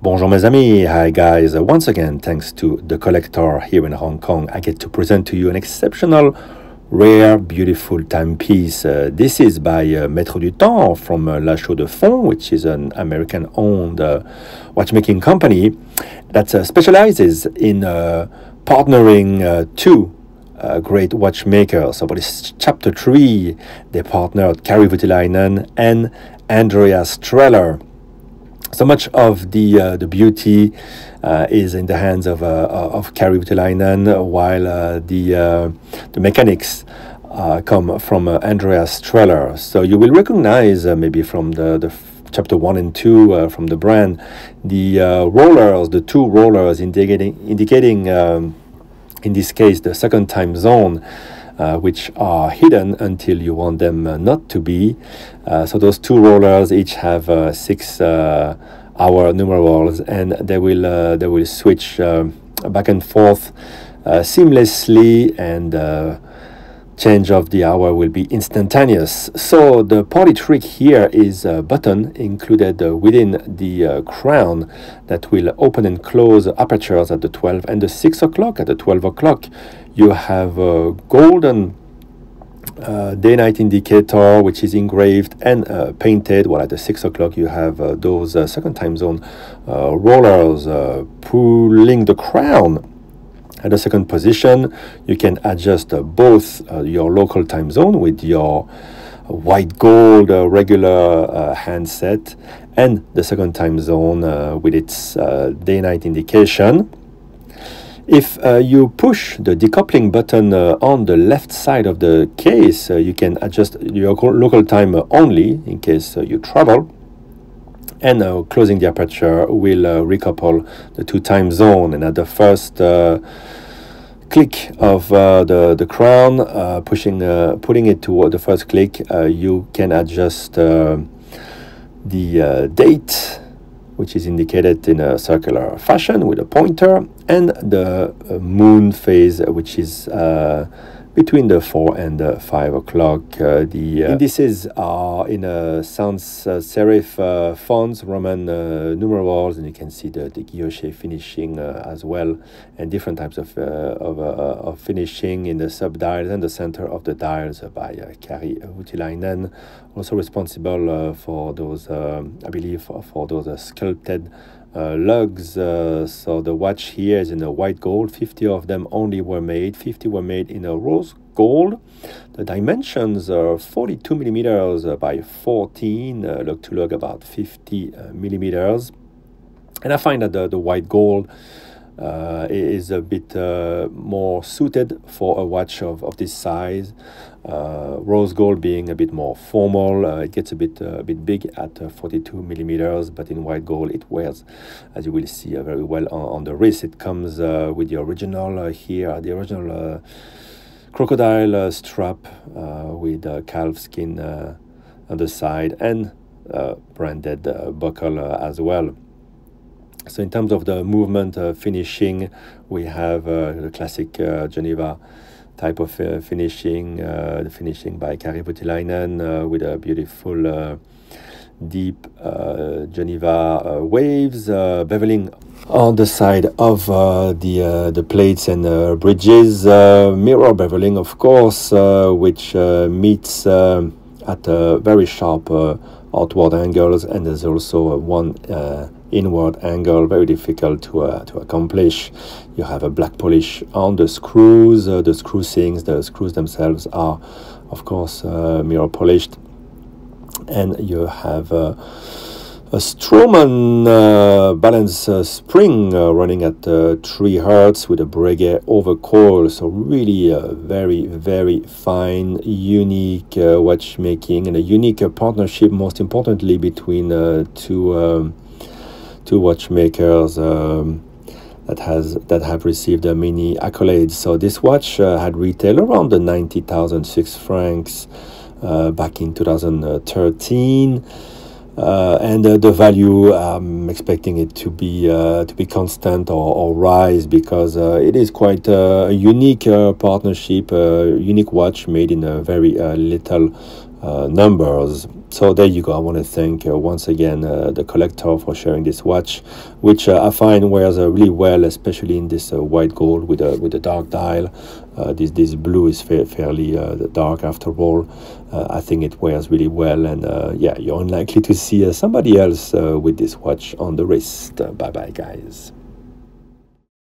Bonjour mes amis, hi guys. Once again, thanks to the ColleKtor here in Hong Kong, I get to present to you an exceptional, rare, beautiful timepiece. This is by Maîtres du Temps from La Chaux-de-Fonds, which is an American-owned watchmaking company that specializes in partnering two great watchmakers. So for this chapter 3, they partnered Kari Voutilainen and Andreas Strehler. So much of the beauty is in the hands of Kari Voutilainen, while the mechanics come from Andreas Strehler. So you will recognize maybe from the chapter 1 and 2 from the brand, the rollers, the two rollers indicating in this case the second time zone, which are hidden until you want them not to be. So those two rollers each have 6 hour numerals, and they will switch back and forth seamlessly, and change of the hour will be instantaneous. So the party trick here is a button included within the crown that will open and close apertures at the 12 and the 6 o'clock. At the 12 o'clock you have a golden day-night indicator which is engraved and painted, while at the 6 o'clock you have those second time zone rollers pulling the crown. At the second position, you can adjust both your local time zone with your white gold regular handset and the second time zone with its day-night indication. If you push the decoupling button on the left side of the case, you can adjust your local time only in case you travel. And closing the aperture will recouple the two time zone. And at the first click of the crown, putting it toward the first click, you can adjust the date, which is indicated in a circular fashion with a pointer, and the moon phase, which is between the 4 and 5 o'clock. The indices are in a sans serif fonts, Roman numerals, and you can see the guilloche finishing as well, and different types of finishing in the sub-dials and the center of the dials by Kari Voutilainen, also responsible for those, I believe, for those sculpted lugs. So the watch here is in a white gold. 50 of them only were made. 50 were made in a rose gold. The dimensions are 42 millimeters by 14, lug to lug about 50 millimeters. And I find that the white gold is a bit more suited for a watch of this size. Rose gold being a bit more formal, it gets a bit big at 42 millimeters, but in white gold it wears, as you will see, very well on the wrist. It comes with the original here, the original crocodile strap with calf skin on the side, and branded buckle as well. So in terms of the movement finishing, we have the classic Geneva type of finishing, the finishing by Kari Voutilainen with a beautiful deep Geneva waves, beveling on the side of the plates and bridges, mirror beveling of course, which meets at very sharp outward angles, and there's also one inward angle, very difficult to accomplish. You have a black polish on the screws, the screw sinks, the screws themselves are of course mirror polished, and you have a Stroman balance spring running at 3 hertz with a Breguet overcoil. So really a very, very fine, unique watchmaking, and a unique partnership, most importantly, between two watchmakers that have received many accolades. So this watch had retailed around the 90,000 Swiss francs back in 2013. And the value, I'm expecting it to be constant or rise, because it is quite a unique partnership, a unique watch made in very little numbers. So there you go. I want to thank once again the ColleKtor for sharing this watch, which I find wears really well, especially in this white gold with a dark dial. This blue is fairly dark after all. I think it wears really well, and yeah, you're unlikely to see somebody else with this watch on the wrist. Bye bye, guys.